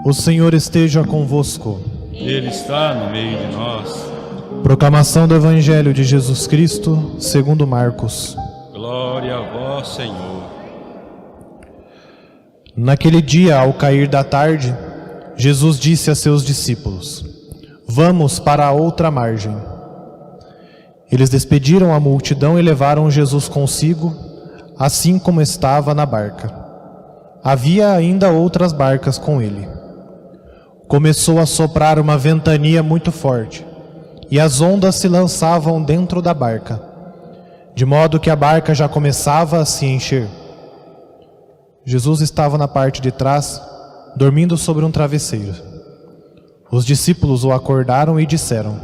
O Senhor esteja convosco. Ele está no meio de nós. Proclamação do Evangelho de Jesus Cristo, segundo Marcos. Glória a vós, Senhor. Naquele dia, ao cair da tarde, Jesus disse a seus discípulos: Vamos para a outra margem. Eles despediram a multidão e levaram Jesus consigo, assim como estava na barca. Havia ainda outras barcas com ele. Começou a soprar uma ventania muito forte, e as ondas se lançavam dentro da barca, de modo que a barca já começava a se encher. Jesus estava na parte de trás, dormindo sobre um travesseiro. Os discípulos o acordaram e disseram: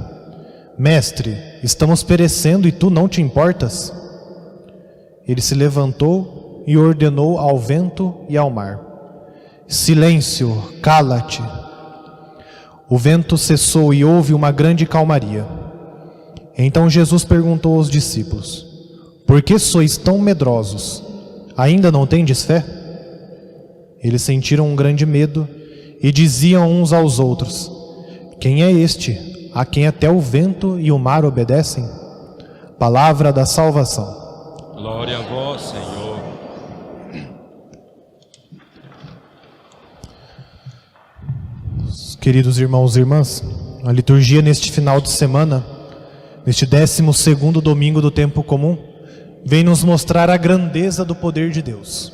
Mestre, estamos perecendo e tu não te importas? Ele se levantou e ordenou ao vento e ao mar: Silêncio, cala-te. O vento cessou e houve uma grande calmaria. Então Jesus perguntou aos discípulos: Por que sois tão medrosos? Ainda não tendes fé? Eles sentiram um grande medo e diziam uns aos outros: Quem é este, a quem até o vento e o mar obedecem? Palavra da salvação. Glória a vós, Senhor. Queridos irmãos e irmãs, a liturgia neste final de semana, neste 12º domingo do tempo comum, vem nos mostrar a grandeza do poder de Deus,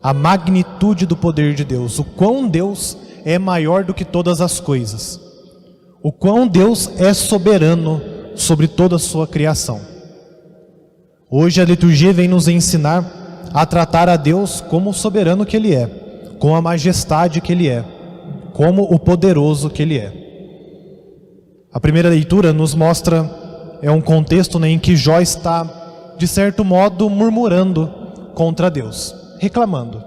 a magnitude do poder de Deus, o quão Deus é maior do que todas as coisas, o quão Deus é soberano sobre toda a sua criação. Hoje a liturgia vem nos ensinar a tratar a Deus como o soberano que Ele é, com a majestade que Ele é, como o poderoso que Ele é. A primeira leitura nos mostra, um contexto em que Jó está, de certo modo, murmurando contra Deus, reclamando.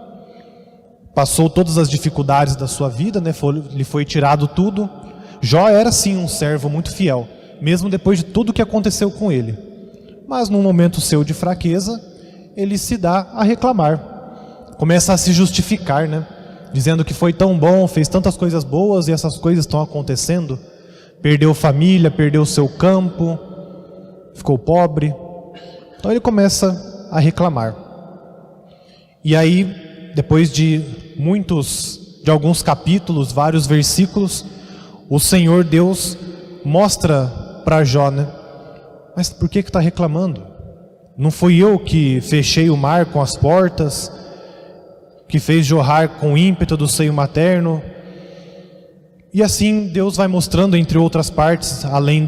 Passou todas as dificuldades da sua vida, lhe foi tirado tudo. Jó era sim um servo muito fiel, mesmo depois de tudo que aconteceu com ele. Mas num momento seu de fraqueza, ele se dá a reclamar, começa a se justificar, dizendo que foi tão bom, fez tantas coisas boas e essas coisas estão acontecendo. Perdeu família, perdeu seu campo, ficou pobre. Então ele começa a reclamar. E aí, depois de alguns capítulos, vários versículos, o Senhor Deus mostra para Jó, mas por que está reclamando? Não fui eu que fechei o mar com as portas, que fez jorrar com ímpeto do seio materno? E assim Deus vai mostrando, entre outras partes, além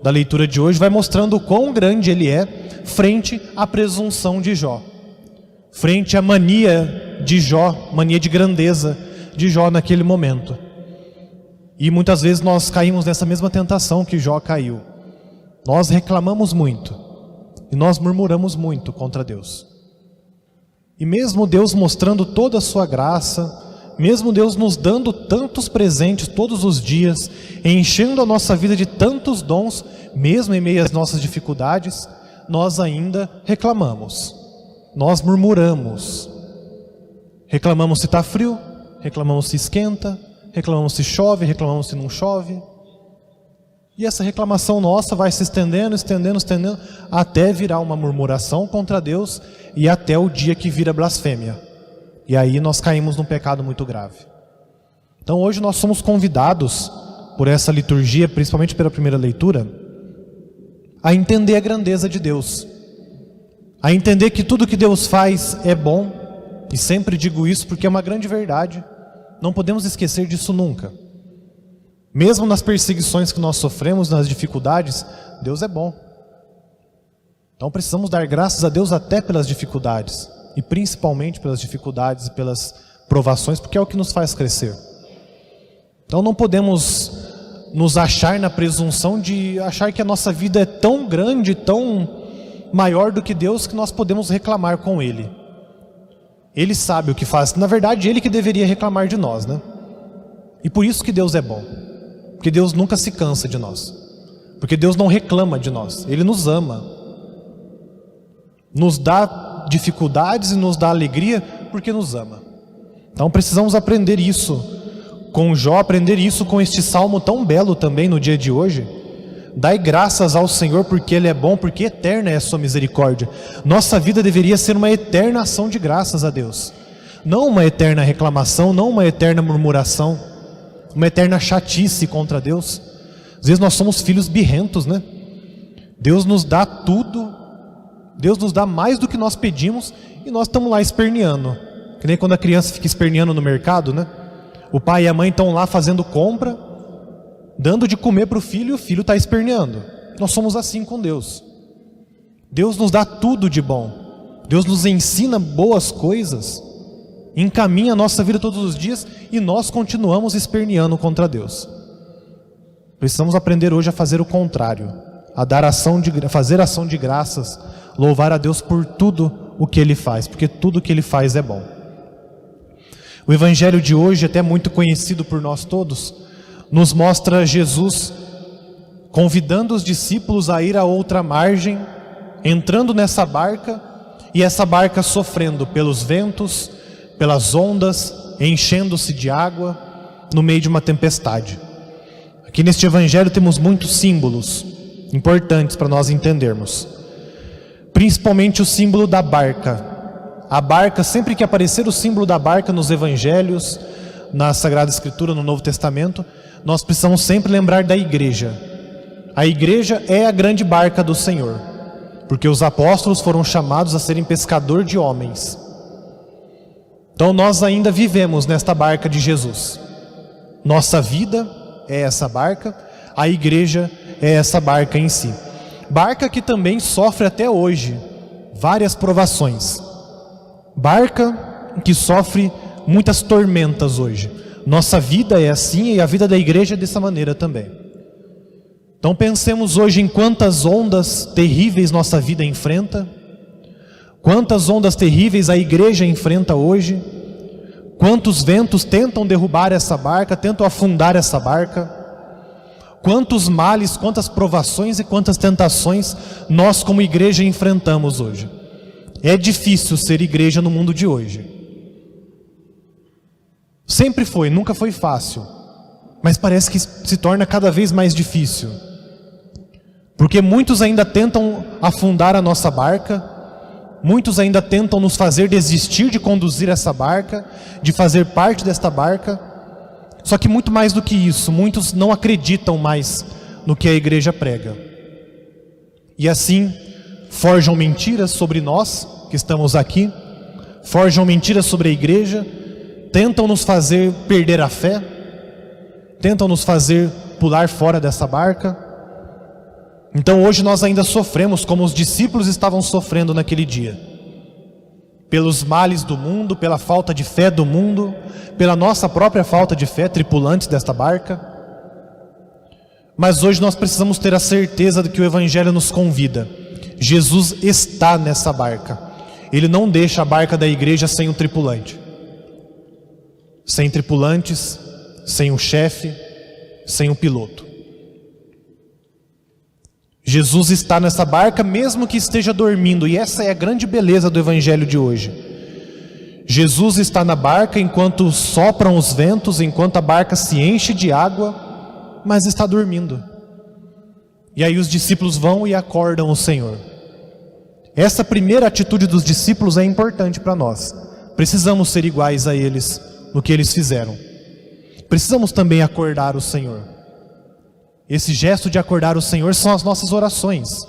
da leitura de hoje, vai mostrando o quão grande Ele é frente à presunção de Jó, frente à mania de Jó, mania de grandeza de Jó naquele momento. E muitas vezes nós caímos nessa mesma tentação que Jó caiu. Nós reclamamos muito e nós murmuramos muito contra Deus. E mesmo Deus mostrando toda a sua graça, mesmo Deus nos dando tantos presentes todos os dias, enchendo a nossa vida de tantos dons, mesmo em meio às nossas dificuldades, nós ainda reclamamos, nós murmuramos. Reclamamos se está frio, reclamamos se esquenta, reclamamos se chove, reclamamos se não chove. E essa reclamação nossa vai se estendendo, até virar uma murmuração contra Deus e até o dia que vira blasfêmia. E aí nós caímos num pecado muito grave. Então hoje nós somos convidados, por essa liturgia, principalmente pela primeira leitura, a entender a grandeza de Deus, a entender que tudo que Deus faz é bom, e sempre digo isso porque é uma grande verdade, não podemos esquecer disso nunca. Mesmo nas perseguições que nós sofremos, nas dificuldades, Deus é bom. Então precisamos dar graças a Deus até pelas dificuldades, e principalmente pelas dificuldades e pelas provações, porque é o que nos faz crescer. Então não podemos nos achar na presunção de achar que a nossa vida é tão grande, tão maior do que Deus, que nós podemos reclamar com Ele. Ele sabe o que faz. Na verdade, Ele que deveria reclamar de nós, E por isso que Deus é bom. Porque Deus nunca se cansa de nós. Porque Deus não reclama de nós. Ele nos ama. Nos dá dificuldades e nos dá alegria porque nos ama. Então precisamos aprender isso com Jó, aprender isso com este salmo tão belo também no dia de hoje. Dai graças ao Senhor porque Ele é bom, porque eterna é a sua misericórdia. Nossa vida deveria ser uma eterna ação de graças a Deus. Não uma eterna reclamação, não uma eterna murmuração, uma eterna chatice contra Deus. Às vezes nós somos filhos birrentos, né? Deus nos dá tudo, Deus nos dá mais do que nós pedimos e nós estamos lá esperneando. Que nem quando a criança fica esperneando no mercado, né? O pai e a mãe estão lá fazendo compra, dando de comer para o filho e o filho está esperneando. Nós somos assim com Deus. Deus nos dá tudo de bom. Deus nos ensina boas coisas, encaminha a nossa vida todos os dias e nós continuamos esperneando contra Deus. Precisamos aprender hoje a fazer o contrário, a fazer ação de graças, louvar a Deus por tudo o que Ele faz, porque tudo o que Ele faz é bom. O Evangelho de hoje, até muito conhecido por nós todos, nos mostra Jesus convidando os discípulos a ir a outra margem, entrando nessa barca, e essa barca sofrendo pelos ventos, pelas ondas, enchendo-se de água, no meio de uma tempestade. Aqui neste Evangelho temos muitos símbolos importantes para nós entendermos. Principalmente o símbolo da barca. A barca, sempre que aparecer o símbolo da barca nos Evangelhos, na Sagrada Escritura, no Novo Testamento, nós precisamos sempre lembrar da igreja. A igreja é a grande barca do Senhor, porque os apóstolos foram chamados a serem pescador de homens. Então nós ainda vivemos nesta barca de Jesus. Nossa vida é essa barca, a igreja é essa barca em si. Barca que também sofre até hoje várias provações. Barca que sofre muitas tormentas hoje. Nossa vida é assim e a vida da igreja é dessa maneira também. Então pensemos hoje em quantas ondas terríveis nossa vida enfrenta, quantas ondas terríveis a igreja enfrenta hoje, quantos ventos tentam derrubar essa barca, tentam afundar essa barca, quantos males, quantas provações e quantas tentações nós como igreja enfrentamos hoje. É difícil ser igreja no mundo de hoje. Sempre foi, nunca foi fácil, mas parece que se torna cada vez mais difícil. Porque muitos ainda tentam afundar a nossa barca, muitos ainda tentam nos fazer desistir de conduzir essa barca, de fazer parte desta barca. Só que muito mais do que isso, muitos não acreditam mais no que a igreja prega. E assim, forjam mentiras sobre nós, que estamos aqui, forjam mentiras sobre a igreja, tentam nos fazer perder a fé, tentam nos fazer pular fora dessa barca. Então hoje nós ainda sofremos como os discípulos estavam sofrendo naquele dia. Pelos males do mundo, pela falta de fé do mundo, pela nossa própria falta de fé, tripulantes desta barca. Mas hoje nós precisamos ter a certeza de que o Evangelho nos convida. Jesus está nessa barca. Ele não deixa a barca da igreja sem um tripulante. Sem tripulantes, sem um chefe, sem um piloto. Jesus está nessa barca mesmo que esteja dormindo, e essa é a grande beleza do Evangelho de hoje. Jesus está na barca enquanto sopram os ventos, enquanto a barca se enche de água, mas está dormindo. E aí os discípulos vão e acordam o Senhor. Essa primeira atitude dos discípulos é importante para nós. Precisamos ser iguais a eles no que eles fizeram. Precisamos também acordar o Senhor. Esse gesto de acordar o Senhor são as nossas orações,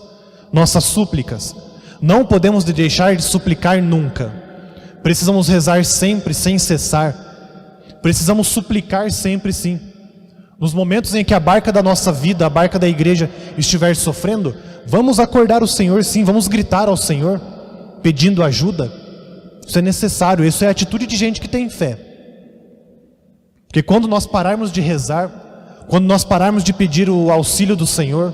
nossas súplicas. Não podemos deixar de suplicar nunca. Precisamos rezar sempre, sem cessar. Precisamos suplicar sempre, sim. Nos momentos em que a barca da nossa vida, a barca da igreja estiver sofrendo, vamos acordar o Senhor, sim. Vamos gritar ao Senhor, pedindo ajuda. Isso é necessário, isso é a atitude de gente que tem fé. Porque quando nós pararmos de rezar, quando nós pararmos de pedir o auxílio do Senhor,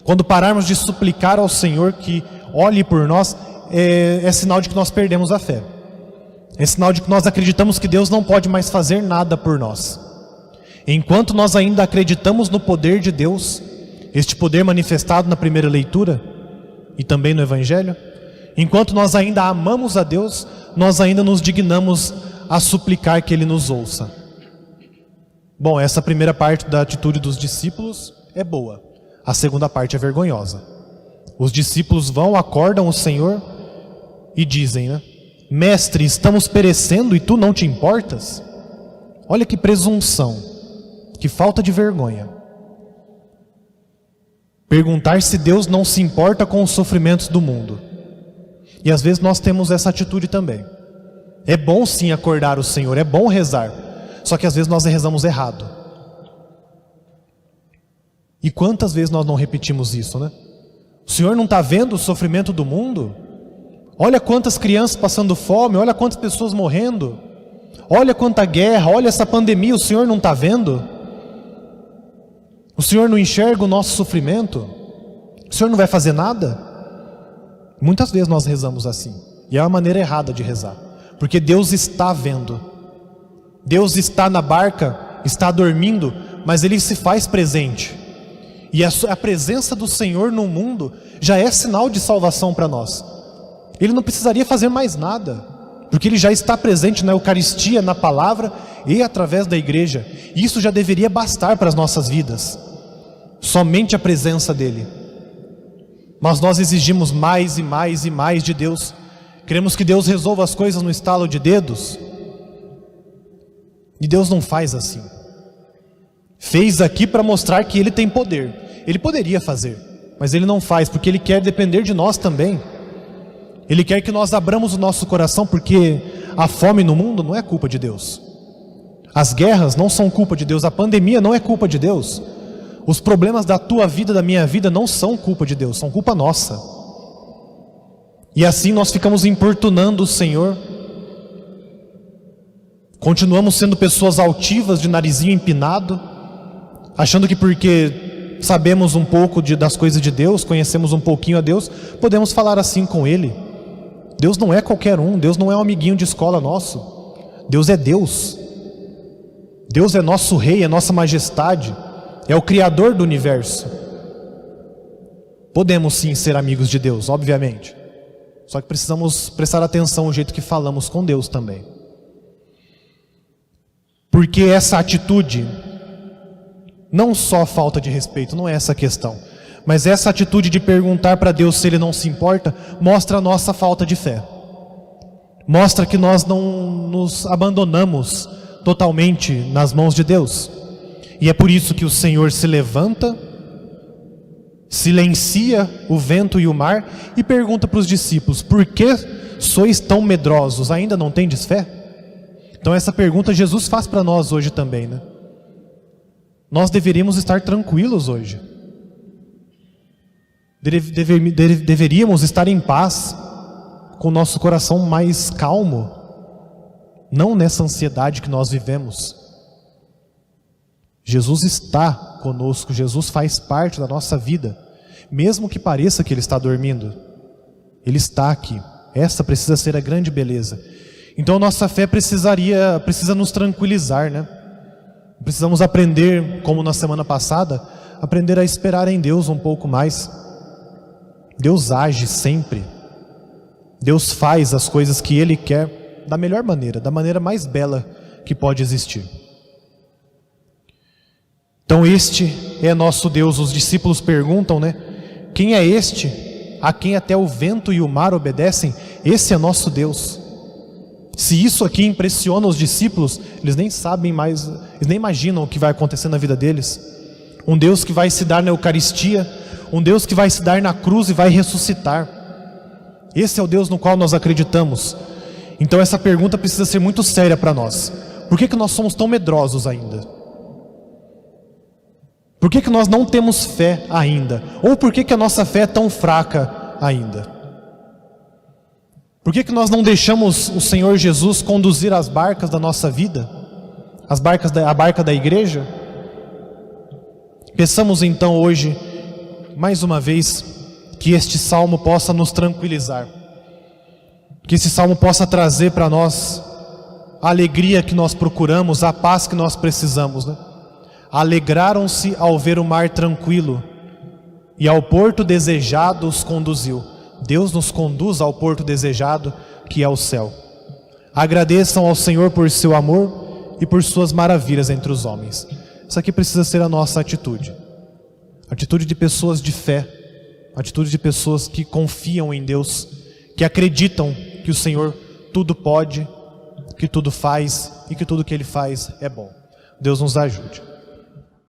quando pararmos de suplicar ao Senhor que olhe por nós, é sinal de que nós perdemos a fé. É sinal de que nós acreditamos que Deus não pode mais fazer nada por nós. Enquanto nós ainda acreditamos no poder de Deus, este poder manifestado na primeira leitura e também no Evangelho, enquanto nós ainda amamos a Deus, nós ainda nos dignamos a suplicar que Ele nos ouça. Bom, essa primeira parte da atitude dos discípulos é boa. A segunda parte é vergonhosa. Os discípulos vão, acordam o Senhor e dizem, né? Mestre, estamos perecendo e tu não te importas? Olha que presunção, que falta de vergonha. Perguntar se Deus não se importa com os sofrimentos do mundo. E às vezes nós temos essa atitude também. É bom sim acordar o Senhor, é bom rezar. Só que às vezes nós rezamos errado. E quantas vezes nós não repetimos isso, né? O Senhor não está vendo o sofrimento do mundo? Olha quantas crianças passando fome, olha quantas pessoas morrendo. Olha quanta guerra, olha essa pandemia, o Senhor não está vendo? O Senhor não enxerga o nosso sofrimento? O Senhor não vai fazer nada? Muitas vezes nós rezamos assim. E é uma maneira errada de rezar. Porque Deus está vendo. Deus está na barca, está dormindo, mas Ele se faz presente. E a presença do Senhor no mundo já é sinal de salvação para nós. Ele não precisaria fazer mais nada, porque Ele já está presente na Eucaristia, na palavra e através da igreja. E isso já deveria bastar para as nossas vidas. Somente a presença dEle. Mas nós exigimos mais e mais e mais de Deus. Queremos que Deus resolva as coisas no estalo de dedos. E Deus não faz assim. Fez aqui para mostrar que Ele tem poder. Ele poderia fazer, mas Ele não faz, porque Ele quer depender de nós também. Ele quer que nós abramos o nosso coração, porque a fome no mundo não é culpa de Deus. As guerras não são culpa de Deus, a pandemia não é culpa de Deus. Os problemas da tua vida, da minha vida, não são culpa de Deus, são culpa nossa. E assim nós ficamos importunando o Senhor. Continuamos sendo pessoas altivas, de narizinho empinado, achando que porque sabemos um pouco das coisas de Deus, conhecemos um pouquinho a Deus, podemos falar assim com Ele. Deus não é qualquer um, Deus não é um amiguinho de escola nosso. Deus é Deus. Deus é nosso Rei, é nossa majestade, é o Criador do universo. Podemos sim ser amigos de Deus, obviamente. Só que precisamos prestar atenção no jeito que falamos com Deus também. Porque essa atitude, não só falta de respeito, não é essa a questão, mas essa atitude de perguntar para Deus se Ele não se importa, mostra a nossa falta de fé. Mostra que nós não nos abandonamos totalmente nas mãos de Deus. E é por isso que o Senhor se levanta, silencia o vento e o mar e pergunta para os discípulos: por que sois tão medrosos? Ainda não tendes fé? Então essa pergunta Jesus faz para nós hoje também, né? Nós deveríamos estar tranquilos hoje. Deveríamos estar em paz, com o nosso coração mais calmo, não nessa ansiedade que nós vivemos. Jesus está conosco, Jesus faz parte da nossa vida, mesmo que pareça que Ele está dormindo, Ele está aqui. Essa precisa ser a grande beleza. Então nossa fé precisa nos tranquilizar, né? Precisamos aprender, como na semana passada, aprender a esperar em Deus um pouco mais. Deus age sempre. Deus faz as coisas que Ele quer da melhor maneira, da maneira mais bela que pode existir. Então este é nosso Deus. Os discípulos perguntam, né? Quem é este a quem até o vento e o mar obedecem? Esse é nosso Deus. Se isso aqui impressiona os discípulos, eles nem sabem mais, eles nem imaginam o que vai acontecer na vida deles. Um Deus que vai se dar na Eucaristia, um Deus que vai se dar na cruz e vai ressuscitar. Esse é o Deus no qual nós acreditamos. Então essa pergunta precisa ser muito séria para nós. Por que nós somos tão medrosos ainda? Por que nós não temos fé ainda? Ou por que a nossa fé é tão fraca ainda? Por que nós não deixamos o Senhor Jesus conduzir as barcas da nossa vida? A barca da igreja? Peçamos então hoje, mais uma vez, que este salmo possa nos tranquilizar. Que esse salmo possa trazer para nós a alegria que nós procuramos, a paz que nós precisamos, né? Alegraram-se ao ver o mar tranquilo, e ao porto desejado os conduziu. Deus nos conduz ao porto desejado, que é o céu. Agradeçam ao Senhor por seu amor e por suas maravilhas entre os homens. Isso aqui precisa ser a nossa atitude. Atitude de pessoas de fé. Atitude de pessoas que confiam em Deus, que acreditam que o Senhor tudo pode, que tudo faz e que tudo que Ele faz é bom. Deus nos ajude.